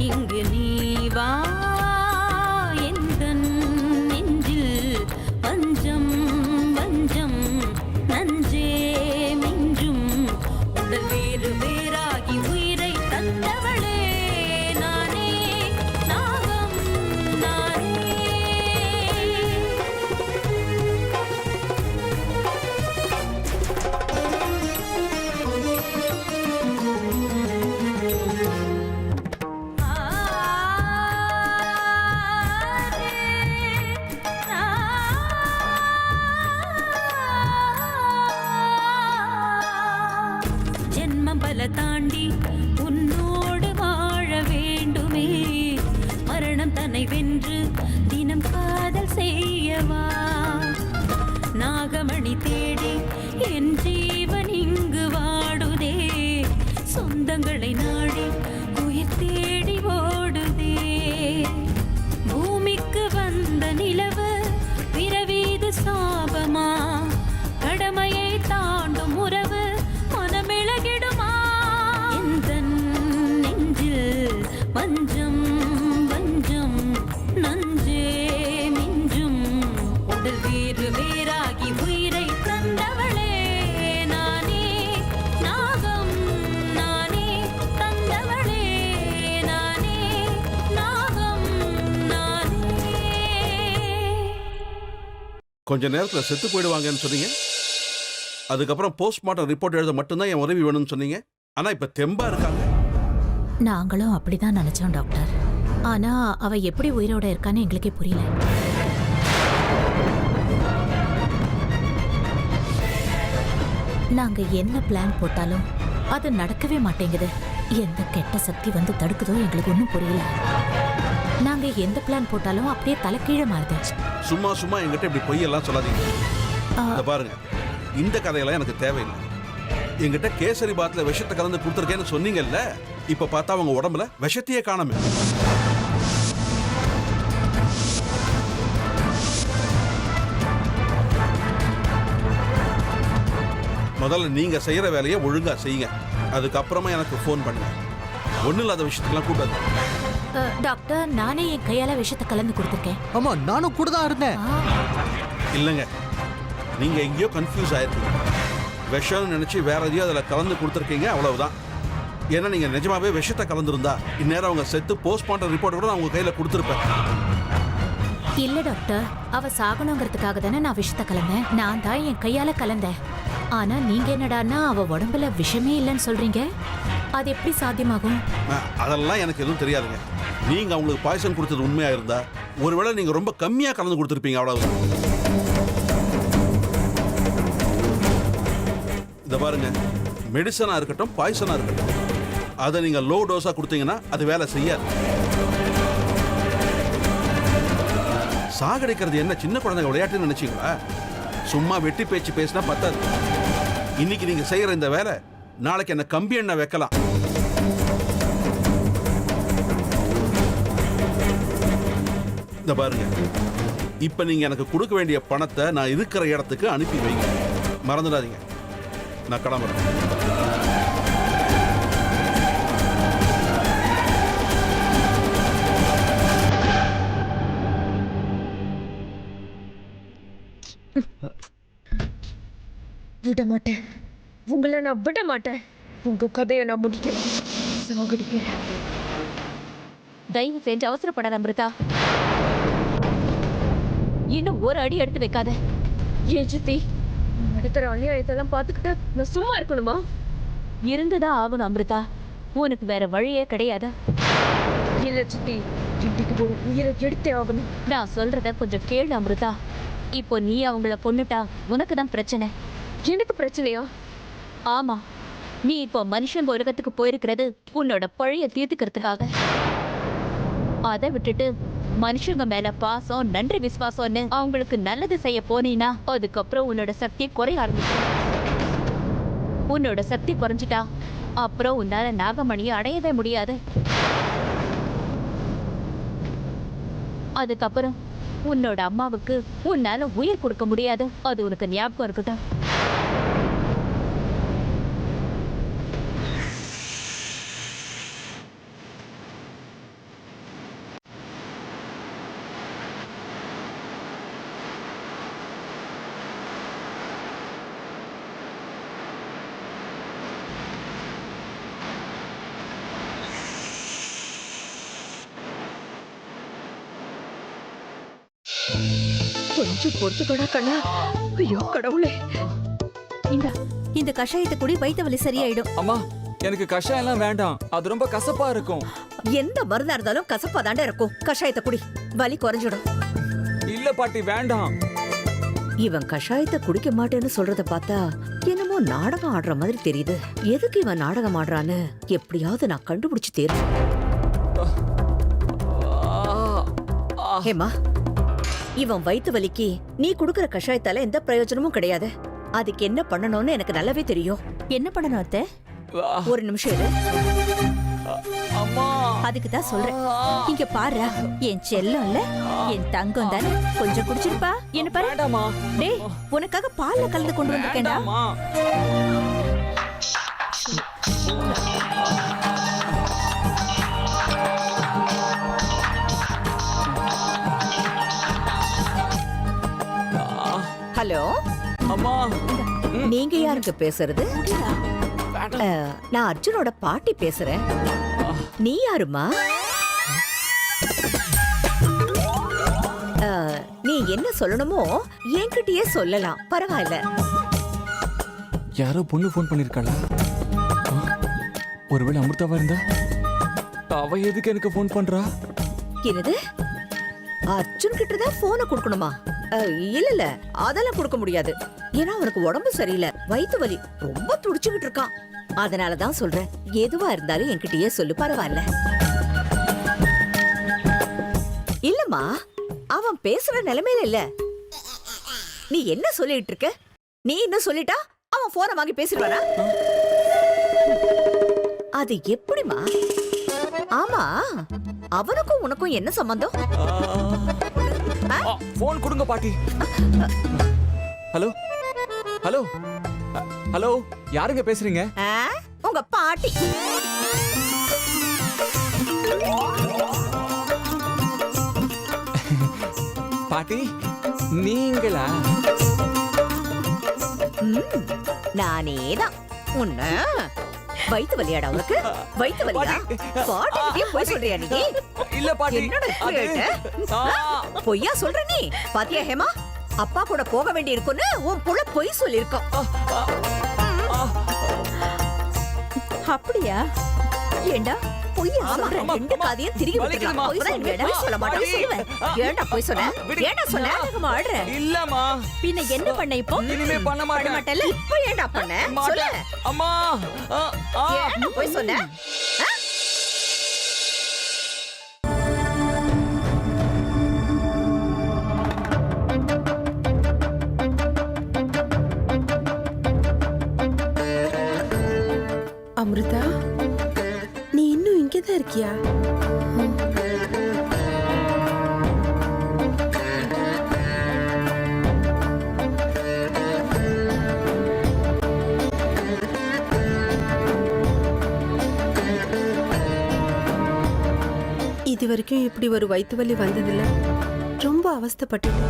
இங்கு நீ வா எந்தன் நெஞ்சில் பஞ்சம் வஞ்சம் நஞ்சே மிஞ்சும் உடல் வேறு வேறாகி உயிரை தந்தவளே நானே நாகம் நானே. ஜென்மம் பல தாண்டி உன்னோடு வாழ வேண்டுமே மரணம் தன்னை வென்று தினம் காதல் செய்யவா நாகமணி தேடி என் ஜீவன் இங்கு வாடுதே சொந்தங்களை நாடி உயிர் தேடி ஓடுதே பூமிக்கு வந்த நிலவு பிறவீது சாபமா கடமையை தாண்டும் உறவு மனமிளகிடுமா எந்தன் நெஞ்சில் பஞ்சம் வஞ்சம் நஞ்சே மிஞ்சும் உடல் வேறு வேறாகி உயிரை தந்தவளே நானே நாகம் நானே தந்தவளே நானே நாகம் நானே. கொஞ்ச நேரத்துல செத்து போயிடுவாங்கன்னு சொன்னீங்க. அதுக்கப்புறம் போஸ்ட்மார்ட்டம் ரிப்போர்ட் எழுத மட்டும்தான் என் உதவி வேணும்னு சொன்னீங்க. ஆனா இப்ப தெம்பா இருக்காங்க. நாங்களும் அப்படிதான் நினைச்சோம் டாக்டர். ஆனா அவ எப்படி உயிரோட இருக்கான்னு எங்களுக்கே புரியல. நாங்க என்ன பிளான் போட்டாலும் அது நடக்கவே மாட்டேங்குது. எந்த கெட்ட சக்தி வந்து தடுக்குதோ எங்களுக்கு ஒன்றும் புரியல. நாங்க எந்த பிளான் போட்டாலும் அப்படியே தலைக்கீழ மாறுது. சும்மா சும்மா என்கிட்ட இப்படி பொய்யெல்லாம் சொல்லாதீங்க. இத பாருங்க, இந்த கதையெல்லாம் எனக்கு தேவையில்லை. என்கிட்ட கேசரி பாத்துல விஷத்தை கலந்து கொடுத்துருக்கேன்னு சொன்னீங்கல்ல, இப்ப பார்த்தா அவங்க உடம்புல விஷத்தையே காணாம. முதல்ல நீங்க செய்யற வேலையை ஒழுங்கா செய்யுங்க. அதுக்கப்புறமா எனக்கு ஃபோன் பண்ணுங்க. ஒன்னும் இல்லாத விஷயத்துக்கெல்லாம் கூடாது. டாக்டர், நானே என் கையால விஷத்தை கலந்து கொடுத்துருக்கேன். ஆமா, நானும் கூட தான் இருந்தேன். இல்லைங்க, நீங்க எங்கேயோ கன்ஃபியூஸ் ஆயிருக்கீங்க. விஷம்னு நினைச்சு வேற எதையோ அதுல கலந்து கொடுத்துருக்கீங்க, அவ்வளவுதான். ஏன்னா நீங்க நிஜமாவே விஷத்தை கலந்துருந்தா இந்நேரம் அவங்க செத்து போஸ்ட்மார்ட்டம் ரிப்போர்ட் கூட நான் உங்க கையில கொடுத்துருப்பேன். இல்ல டாக்டர், அவ சாகணுங்கிறதுக்காக தானே நான் விஷத்தை கலந்தேன். நான் தான் என் கையால கலந்தேன். ஆனா நீங்க என்னடான்னா அவ உடம்புல விஷமே இல்லைன்னு சொல்றீங்க. அது எப்படி சாத்தியமாகும்? அதெல்லாம் எனக்கு எதுவும் தெரியாதுங்க. நீங்க அவங்களுக்கு பாய்சன் கொடுத்தது உண்மையா இருந்தா ஒருவேளை நீங்க ரொம்ப கம்மியா கலந்து கொடுத்துருப்பீங்க, அவ்வளவு. இத பாருங்க, மெடிசனா இருக்கட்டும் பாய்சனா இருக்கட்டும், அதை நீங்க லோ டோஸா கொடுத்தீங்கன்னா அது வேலை செய்யாது. சாகடிக்கிறது என்ன சின்ன குழந்தைங்க விளையாட்டுன்னு நினைச்சீங்களா? சும்மா வெட்டி பேச்சு பேசினா பத்தாது. இன்னைக்கு நீங்க செய்யற இந்த வேலை நாளைக்கு என்ன கம்பி எண்ணெய் வைக்கலாம். இந்த பாருங்க, இப்ப நீங்க எனக்கு கொடுக்க வேண்டிய பணத்தை நான் இருக்கிற இடத்துக்கு அனுப்பி வைங்க. மறந்துடாதீங்க. நான் கிளம்புறேன். விட மாட்டேன், உங்களை நான் விட மாட்டேன். உங்க கதையை நான் முடிக்கிறேன், சாகடிக்கிறேன். தயவு செஞ்சு அவசரப்படாத அமிர்தா. இன்னும் ஒரு அடி எடுத்து வைக்காத. ஏன் சித்தி, நடத்துற அநியாயத்தெல்லாம் பார்த்துக்கிட்டு நான் சும்மா இருக்கணுமா? இருந்துதான் ஆகணும் அமிர்தா. உனக்கு வேற வழியே கிடையாது. இல்ல சித்தி, இன்னைக்கு ஒரு உயிரை எடுத்தே ஆகணும். நான் சொல்றத கொஞ்சம் கேளு அமிர்தா. இப்போ நீ அவங்கள கொன்னுட்டா உனக்கு தான் பிரச்சனை. எனக்கு பிரச்சனையா? ஆமா, நீ இப்போ மனுஷன் உலகத்துக்கு போயிருக்கிறது உன்னோட பழைய தீர்த்துக்கிறதுக்காக. அதை விட்டுட்டு மனுஷங்க மேல பாசம் நன்றி விசுவாசம்னு அவங்களுக்கு நல்லது செய்ய போனீன்னா அதுக்கப்புறம் உன்னோட சக்தி குறைய ஆரம்பிக்கும். உன்னோட சக்தி குறைஞ்சிட்டா அப்புறம் உன்னால நாகமணியை அடையவே முடியாது. அதுக்கப்புறம் உன்னோட அம்மாவுக்கு உன்னால உயிர் கொடுக்க முடியாது. அது உனக்கு ஞாபகம் இருக்கட்டும். கொஞ்சம் பொறுத்துக்கடா கண்ணா. ஐயோ கடவுளே. இந்த கஷாயத்தை குடி வயித்து வலி சரியாயிடும். அம்மா எனக்கு கஷாயம் எல்லாம் வேண்டாம், அது ரொம்ப கசப்பா இருக்கும். எந்த மருந்தா இருந்தாலும் கசப்பா தாண்டா இருக்கும். கஷாயத்தை குடி, வலி குறைஞ்சிடும். இல்ல பாட்டி வேண்டாம். இவன் கஷாயத்தை குடிக்க மாட்டேன்னு சொல்றத பார்த்தா என்னமோ நாடகம் ஆடுற மாதிரி தெரியுது. எதுக்கு இவன் நாடகம் ஆடுறான்னு எப்படியாவது நான் கண்டுபிடிச்சு தேர்வு. ஹேமா, இவன் வயித்து வலிக்கு நீ குடுக்கற கஷாயத்தால எந்த பிரயோஜனமும் கிடையாது. அதுக்கு என்ன பண்ணணும்னு எனக்கு நல்லாவே தெரியும். என்ன பண்ணணும் அத்தை? ஒரு நிமிஷம் இரு. அம்மா அதுக்கு தான் சொல்றேன். இங்க பாரு, என் செல்லம் இல்ல, என் தங்கம் தானே. கொஞ்சம் குடிச்சிருப்பா. என்ன பாரு. வேண்டாமா. டேய், உனக்காக பால்ல கலந்து கொண்டு வந்திருக்கேன்டா. வேண்டாமா. ஹலோ அம்மா நீங்க யாருக்கு பேசுறது? நான் அர்ஜுனோட பாட்டி பேசுறேன். நீ யாருமா? நீ என்ன சொல்லணுமோ என்கிட்டயே சொல்லலாம், பரவாயில்ல. யாரோ பொண்ணு ஃபோன் பண்ணிருக்காளா? ஒருவேளை அமிர்தாவா இருந்தா? அவ எதுக்கு எனக்கு ஃபோன் பண்றா? என்னது, அர்ஜுன் கிட்ட தான் போனை கொடுக்கணுமா? இல்ல இல்ல, அதெல்லாம் கொடுக்க முடியாது. ஏன்னா அவனுக்கு உடம்பு சரியில்லை, வயித்து வலி, ரொம்ப துடிச்சுக்கிட்டு இருக்கான். அதனாலதான் சொல்றேன், எதுவா இருந்தாலும் என்கிட்டயே சொல்லு, பரவாயில்ல. இல்லம்மா, அவன் பேசுற நிலைமையில இல்ல. நீ என்ன சொல்லிட்டு இருக்க? நீ என்ன சொல்லிட்டா அவன் போனை வாங்கி பேசிடுவானா? அது எப்படிமா? ஆமா, அவனுக்கும் உனக்கும் என்ன சம்பந்தம்? ஃபோன் கொடுங்க பாட்டி. ஹலோ ஹலோ ஹலோ, யாருங்க பேசுறீங்க? உங்க பாட்டி. பாட்டி நீங்களா? நானேதான். உன்ன வயித்து வலியாடா உனக்கு? வயித்து வலியா? பாட்டி போய் சொல்றியா நீ? இல்ல பாட்டி. என்னடா இப்படி ஆயிட்ட? பொய்யா சொல்ற நீ? பாத்தியா ஹேமா, அப்பா கூட போக வேண்டி இருக்குன்னு உன் புள்ள பொய் சொல்லிருக்கோம். அப்படியா? ஏண்டா பொய்யா சொல்ற? ரெண்டு காதையும் திருகி விட்டுக்கலாம். பொய் சொல்லுவேடா? சொல்ல மாட்டேன் சொல்லுவேன். ஏண்டா பொய் சொன்ன? ஏண்டா சொன்ன? ஆடுற இல்லம்மா. பின்ன என்ன பண்ண இப்போ? இனிமே பண்ண மாட்டேன். இப்போ ஏண்டா பண்ண? சொல்லு அம்மா. ஏண்டா பொய் சொன்ன? அமிர்தா, நீ இன்னும் இங்கதான் இருக்கியா? இது வரைக்கும் இப்படி ஒரு வயிற்று வலி வந்ததில்ல. ரொம்ப அவஸ்தைப்பட்டேன்.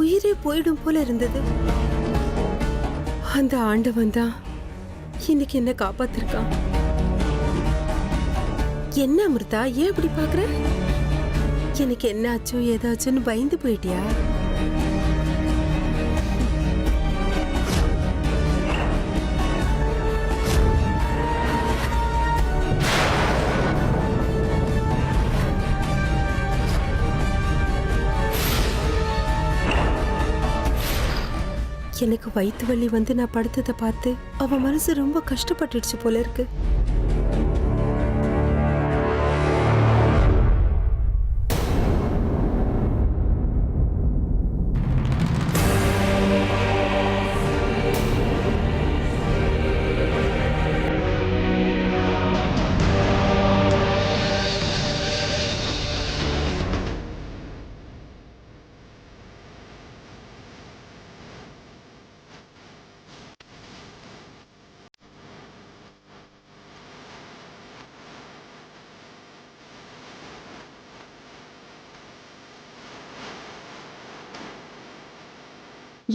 உயிரே போயிடும் போல இருந்தது. அந்த ஆண்டவன் தான் இன்னைக்கு என்ன காப்பாத்திருக்கான். என்ன அமிர்தா, ஏன் இப்படி பாக்குற? எனக்கு என்ன ஆச்சோ ஏதாச்சுன்னு பயந்து போயிட்டியா? எனக்கு வயிற்று வலி வந்து நான் படுத்ததை பார்த்து அவன் மனசு ரொம்ப கஷ்டப்பட்டுடுச்சு போல இருக்கு.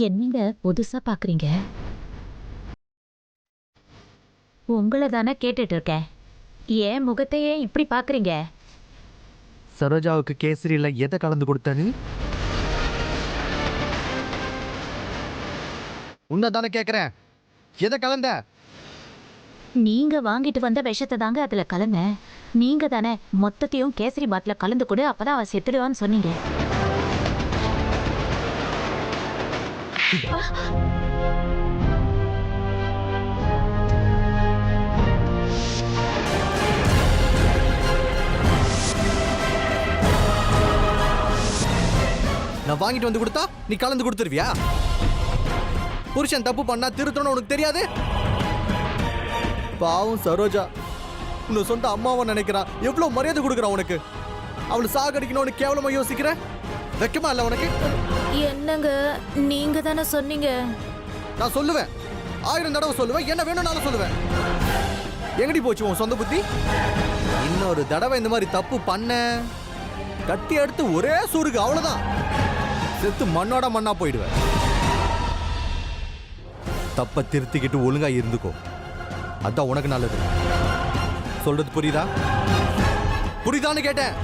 என்னங்க புதுசா பாக்குறீங்க? உங்களை தானே கேட்டுட்டு இருக்கேன். ஏன் முகத்தையே இப்படி பாக்குறீங்க? சரோஜாவுக்கு கேசரியில எதை கலந்து கொடுத்தாரு? உன்னதானே கேக்குறேன், எதை கலந்த? நீங்க வாங்கிட்டு வந்த விஷத்தை தாங்க அதுல கலந்தேன். நீங்க தானே மொத்தத்தையும் கேசரி பாட்டில கலந்து கொடு, அப்பதான் அவ செத்துடுவான்னு சொன்னீங்க. நான் வாங்கிட்டு வந்து கொடுத்தா நீ கலந்து கொடுத்துருவியா? புருஷன் தப்பு பண்ணா திருத்தணும் உனக்கு தெரியாது? பாவம் சரோஜா, உன்னை சொந்த அம்மாவை நினைக்கிறான். எவ்வளவு மரியாதை கொடுக்குறான் உனக்கு. அவளை சாகடிக்கணும்னு கேவலமா யோசிக்கிற? வெக்கமா இல்ல உனக்கு? என்னங்க, நீங்க தானே சொன்னீங்க. நான் சொல்லுவேன், 1000 தடவை சொல்லுவேன், என்ன வேணும்னாலும் சொல்லுவேன். எங்கடி போச்சு உன் சொந்த புத்தி? இன்னொரு தடவை இந்த மாதிரி தப்பு பண்ண கட்டி எடுத்து ஒரே சூருக்கு அவ்வளவுதான், செத்து மண்ணோட மண்ணா போயிடுவேன். தப்ப திருத்திக்கிட்டு ஒழுங்கா இருந்துக்கோ, அதான் உனக்கு நல்லது. சொல்றது புரியுதா? புரியுதான்னு கேட்டேன்.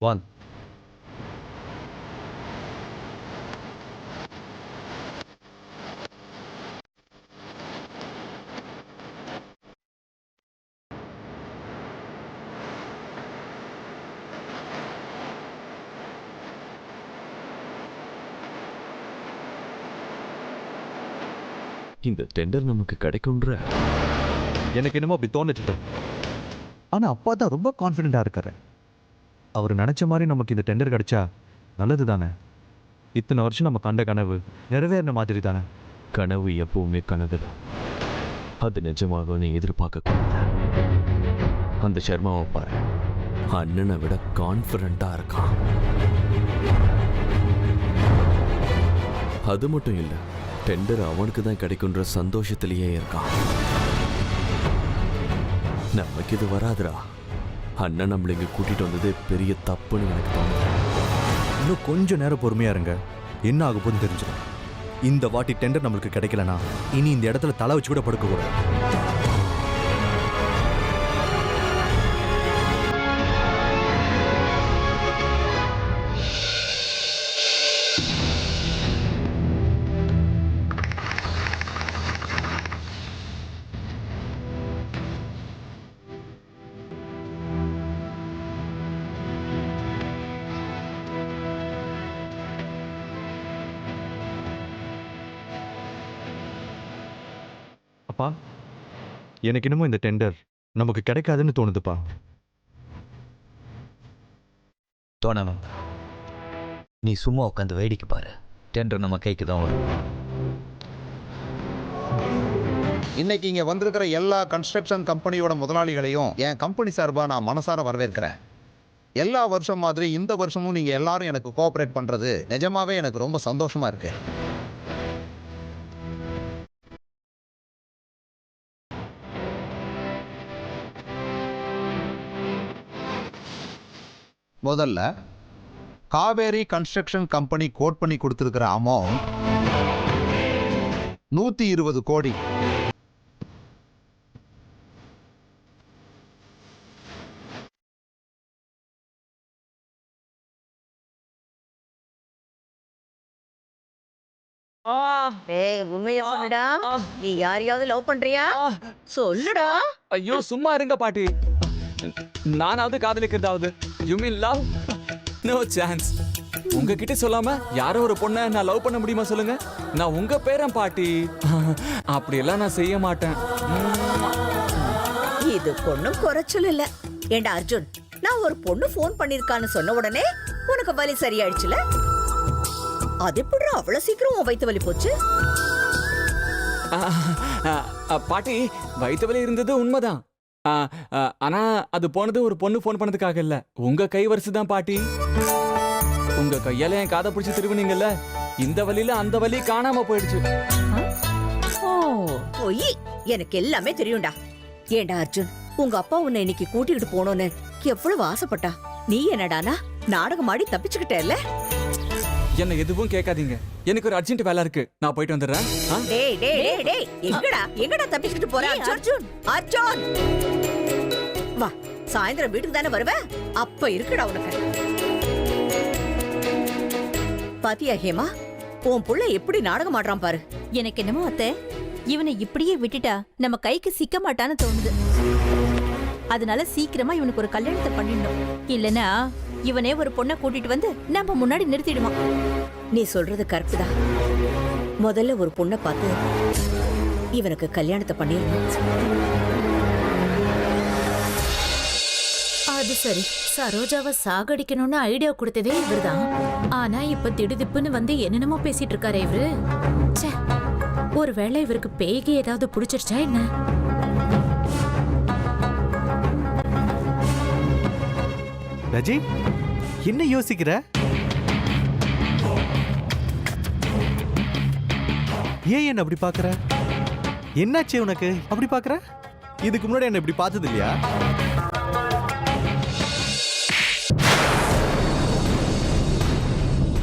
One. இந்த டெண்டர் நமக்கு கிடைக்கும்ன்ற எனக்கு என்னமோ அப்படி தோணுச்சு. ஆனா அப்பா தான் ரொம்ப கான்ஃபிடென்ட்டா இருக்காரு. அவர் நினைச்ச மாதிரி நமக்கு இந்த டெண்டர் கிடைச்சா நல்லது தானே. இத்தனை வருஷம் நம்ம கண்ட கனவு நிறைவேறின மாதிரி தானே. கனவு எப்பவுமே கனவு தான், அது நிஜமாக நீ எதிர்பார்க்க கூடாது. அந்த சர்மாவை பாரு, அண்ணனை விட கான்ஃபிடண்டா இருக்கான். அது மட்டும் இல்லை, டெண்டர் அவனுக்கு தான் கிடைக்குன்ற சந்தோஷத்திலேயே இருக்கான். நமக்கு இது வராதுரா. அண்ணன் நம்மள இங்க கூட்டிட்டு வந்தது பெரிய தப்புன்னு எனக்கு தோணுது. இன்னும் கொஞ்சம் நேரம் பொறுமையா இருங்க, என்ன ஆக போகுதுன்னு தெரிஞ்சிடும். இந்த வாட்டி டெண்டர் நம்மளுக்கு கிடைக்கலனா இனி இந்த இடத்துல தலை வச்சு கூட படுக்க கூடாது. அப்பா, எனக்கு என்னமோ இந்த டெண்டர் நமக்கு கிடைக்காதுன்னு தோணுதுப்பா. தோணணும். நீ சும்மா உட்காந்து வேடிக்கை பாரு, டெண்டர் நம்ம கைக்கு தான் வரும். இன்னைக்கு இங்கே வந்திருக்கிற எல்லா கன்ஸ்ட்ரக்ஷன் கம்பெனியோட முதலாளிகளையும் என் கம்பெனி சார்பாக நான் மனசார வரவேற்கிறேன். எல்லா வருஷம் மாதிரி இந்த வருஷமும் நீங்கள் எல்லாரும் எனக்கு கோஆப்ரேட் பண்ணுறது நிஜமாவே எனக்கு ரொம்ப சந்தோஷமா இருக்கு. முதல்ல காவேரி கன்ஸ்ட்ரக்ஷன் கம்பெனி கோட் பண்ணி கொடுத்துருக்கிற அமௌண்ட் 120 கோடி. உண்மையா சொல்லுடா, நீ யாரையாவது லவ் பண்றியா? சொல்லுடா. ஐயோ சும்மா இருங்க பாட்டி, நானாவது காதலிக்கிறதாவது. You mean love? No chance. உங்ககிட்ட சொல்லாம யாரோ ஒரு பொண்ணை நான் லவ் பண்ண முடியுமா சொல்லுங்க? நான் உங்க பேரன் பாட்டி. அப்படியெல்லாம் நான் செய்ய மாட்டேன். இது பொண்ணும் குறைச்சல் இல்ல. ஏண்டா அர்ஜுன், நான் ஒரு பொண்ணு ஃபோன் பண்ணிருக்கான்னு சொன்ன உடனே உனக்கு வலி சரியாயிடுச்சுல? அது எப்படி அவ்வளவு சீக்கிரம் உன் வயித்து வலி போச்சு? பாட்டி, வயிற்று வலி இருந்தது உண்மைதான். ஆனா அது போனது ஒரு பொண்ணு ஃபோன் பண்ணதுக்காக இல்ல, உங்க கை வரிசை தான் பாட்டி. உங்க கையால என் காதை பிடிச்சி திருவினீங்கல்ல, இந்த வலியில அந்த வலி காணாம போயிடுச்சு. போய் எனக்கு எல்லாமே தெரியும்டா. ஏண்டா அர்ஜுன், உங்க அப்பா உன்னை இன்னைக்கு கூட்டிட்டு போனோன்னு எவ்வளவு ஆசைப்பட்டா. நீ என்னடானா நாடகம் ஆடி தப்பிச்சுக்கிட்டேல்ல? என்ன எதுவும் கேட்காதீங்க, எனக்கு ஒரு அர்ஜென்ட் வேலை இருக்கு, நான் போயிட்டு வந்துடுறேன். டேய் டேய் டேய் டேய், எங்கடா தப்பிச்சுக்கிட்டு போற அர்ஜுன்? அர்ஜுன் வா, சாயந்தரம் வீட்டுக்கு தானே வருவ, அப்ப இருக்குடா உனக்கு. பாத்தியா ஹேமா, உன் புள்ள எப்படி நாடகம் ஆடுறான் பாரு. எனக்கு என்னமோ அத்தை, இவனை இப்படியே விட்டுட்டா நம்ம கைக்கு சிக்க மாட்டான்னு தோணுது. அதனால சீக்கிரமா இவனுக்கு ஒரு கல்யாணத்தை பண்ணிடணும். இல்லனா இவனே ஒரு பொண்ணை கூட்டிட்டு வந்து நம்ம முன்னாடி நிறுத்திடுவான். நீ சொல்றது கரெக்ட் தான். முதல்ல ஒரு பொண்ணை பார்த்து இவனுக்கு கல்யாணத்தை பண்ணிடணும். அது சரி, சரோஜாவை சாகடிக்கணும்னு ஐடியா கொடுத்ததே இவர்தான். ஆனா இப்ப திடுதிப்புன்னு வந்து என்னென்னமோ பேசிட்டு இருக்காரு இவரு. ச்சே, ஒருவேளை இவருக்கு பேய்க்கு ஏதாவது பிடிச்சிருச்சா என்ன? ரஜி, என்ன யோசிக்கிற? ஏன் என்ன அப்படி பாக்குற? என்னாச்சு உனக்கு அப்படி பாக்குற? இதுக்கு முன்னாடி என்ன இப்படி பார்த்தது இல்லையா?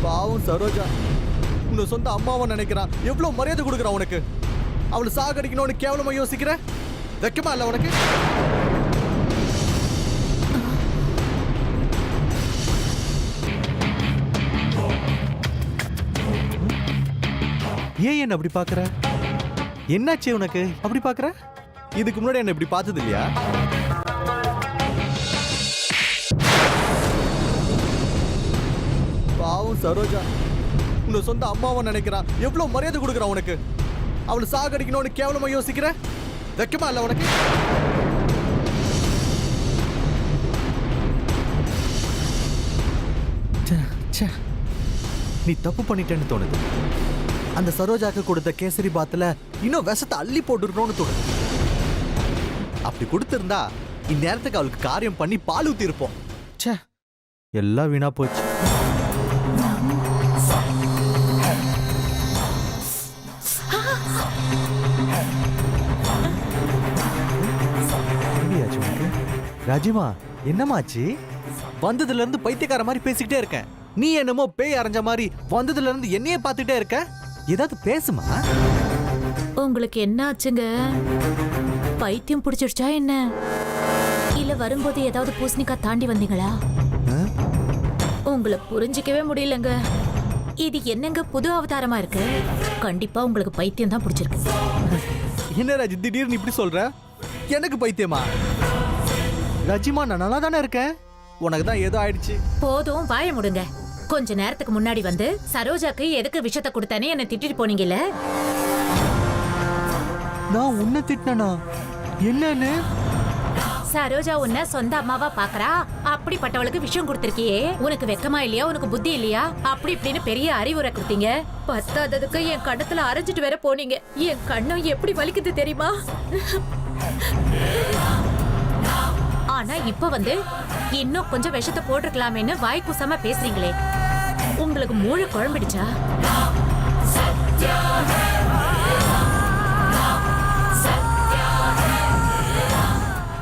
பாவம் சரோஜா, உன்னை சொந்த அம்மாவை நினைக்கிறான். எவ்வளவு மரியாதை கொடுக்குறான் உனக்கு. அவளை சாகடிக்கணும்னு கேவலமா யோசிக்கிற? வெக்கமா இல்ல உனக்கு? ஏன் என்ன அப்படி பாக்குற? என்னாச்சு உனக்கு அப்படி பாக்குற? இதுக்கு முன்னாடி என்ன இப்படி பார்த்தது இல்லையா? பாவம் சரோஜா, உன்னை சொந்த அம்மாவை நினைக்கிறான். எவ்வளவு மரியாதை கொடுக்குறான் உனக்கு. அவளை சாகடிக்கணும்னு கேவலமா யோசிக்கிற? வெக்கமா இல்ல உனக்கு? நீ தப்பு பண்ணிட்டேன்னு தோணுது. அந்த சரோஜாக்கு கொடுத்த கேசரி பாத்துல இன்னும் விஷத்தை அள்ளி போட்டுருக்கணும்னு தோணுது. அப்படி கொடுத்திருந்தா இந்நேரத்துக்கு அவளுக்கு காரியம் பண்ணி பால் ஊத்தி இருப்போம். ச்சே, எல்லாம் வீணா போச்சு. ராஜிமா, என்னமாச்சு? வந்ததுல இருந்து பைத்தியக்கார மாதிரி பேசிக்கிட்டே இருக்கேன். நீ என்னமோ பேய் அரைஞ்ச மாதிரி வந்ததுல இருந்து என்னையே பார்த்துட்டே இருக்க. ஏதாவது பேசுமா? உங்களுக்கு என்ன ஆச்சுங்க? பைத்தியம் பிடிச்சிருச்சா என்ன? இல்ல வரும்போது ஏதாவது பூசணிக்காய் தாண்டி வந்தீங்களா? உங்களை புரிஞ்சிக்கவே முடியலங்க. இது என்னங்க புது அவதாரமா இருக்கு? கண்டிப்பா உங்களுக்கு பைத்தியம் தான் பிடிச்சிருக்கு. என்ன ராஜி, திடீர்னு இப்படி சொல்ற? எனக்கு பைத்தியமா? ராஜிமா, நான் நல்லா தானே இருக்கேன். உனக்கு தான் ஏதோ ஆயிடுச்சு. போதும், வாய முடுங்க. கொஞ்ச நேரத்துக்கு முன்னாடி வந்து சரோஜாக்கு எதுக்கு விஷத்தை கொடுத்தானே என்ன திட்டிட்டு போனீங்கல்ல? நான் உன்னை திட்டினா என்னன்னு? சரோஜா உன்னை சொந்த அம்மாவா பாக்குறா. அப்படிப்பட்டவளுக்கு விஷயம் கொடுத்திருக்கியே, உனக்கு வெக்கமா இல்லையா? உனக்கு புத்தி இல்லையா? அப்படி இப்படின்னு பெரிய அறிவுரை கொடுத்தீங்க. பத்தாததுக்கு என் கண்ணத்துல அரைஞ்சிட்டு வேற போனீங்க. என் கண்ணம் எப்படி வலிக்குது தெரியுமா? ஆனா இப்ப வந்து இன்னும் கொஞ்சம் விஷத்தை போட்டிருக்கலாமேன்னு வாய் கூசாம பேசுறீங்களே. உங்களுக்கு மூளை குழம்பிடுச்சா?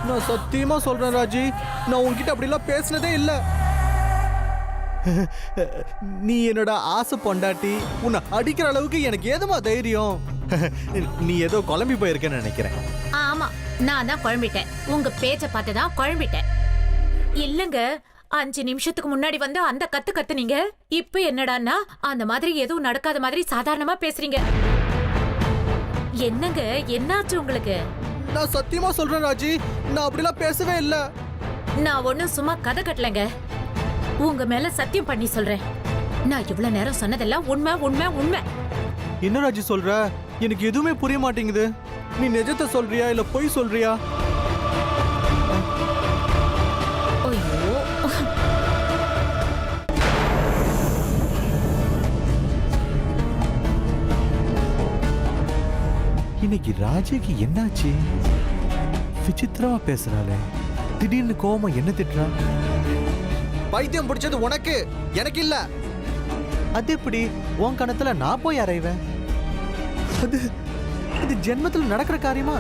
நான் சத்தியமா சொல்றேன் ராஜி, நான் உன்கிட்ட அப்படிலாம் பேசினதே இல்ல. நீ என்னோட ஆசை பொண்டாட்டி. உன்னை அடிக்கிற அளவுக்கு எனக்கு ஏதுமா தைரியம்? நீ ஏதோ குழம்பி போயிருக்கேன்னு நினைக்கிறேன். ஆமா, நான் தான் குழம்பிட்டேன். உங்க பேச்ச பார்த்துதான் குழம்பிட்டேன். இல்லங்க, 5 நிமிஷத்துக்கு முன்னாடி வந்து அந்த கத்து கத்துனீங்க. இப்ப என்னடான்னா அந்த மாதிரி எதுவும் நடக்காத மாதிரி சாதாரணமா பேசுறீங்க. என்னங்க, என்னாச்சு உங்களுக்கு? நான் சத்தியமா சொல்றேன் ராஜி, நான் அப்படிலாம் பேசவே இல்ல. நான் ஒண்ணும் சும்மா கதை கட்டலங்க. உங்க மேல சத்தியம் பண்ணி சொல்றேன், நான் இவ்வளவு நேரம் சொன்னதெல்லாம் உண்மை உண்மை உண்மை. என்ன ராஜி சொல்ற? எனக்கு எதுவுமே புரிய மாட்டேங்குது. நீ நிஜத்தை சொல்றியா இல்ல பொய் சொல்றியா? ஐயோ, இன்னைக்கு ராஜிக்கு என்னாச்சு? விசித்திரமா பேசுறாளே. திடீர்னு கோவமா என்ன திட்டுறா? பைத்தியம் பிடிச்சது உனக்கு, எனக்கு இல்ல. அது எப்படி உன் கணத்துல நான் போய் அறைவேன்? அது அது ஜென்மத்துல நடக்கிற காரியமா?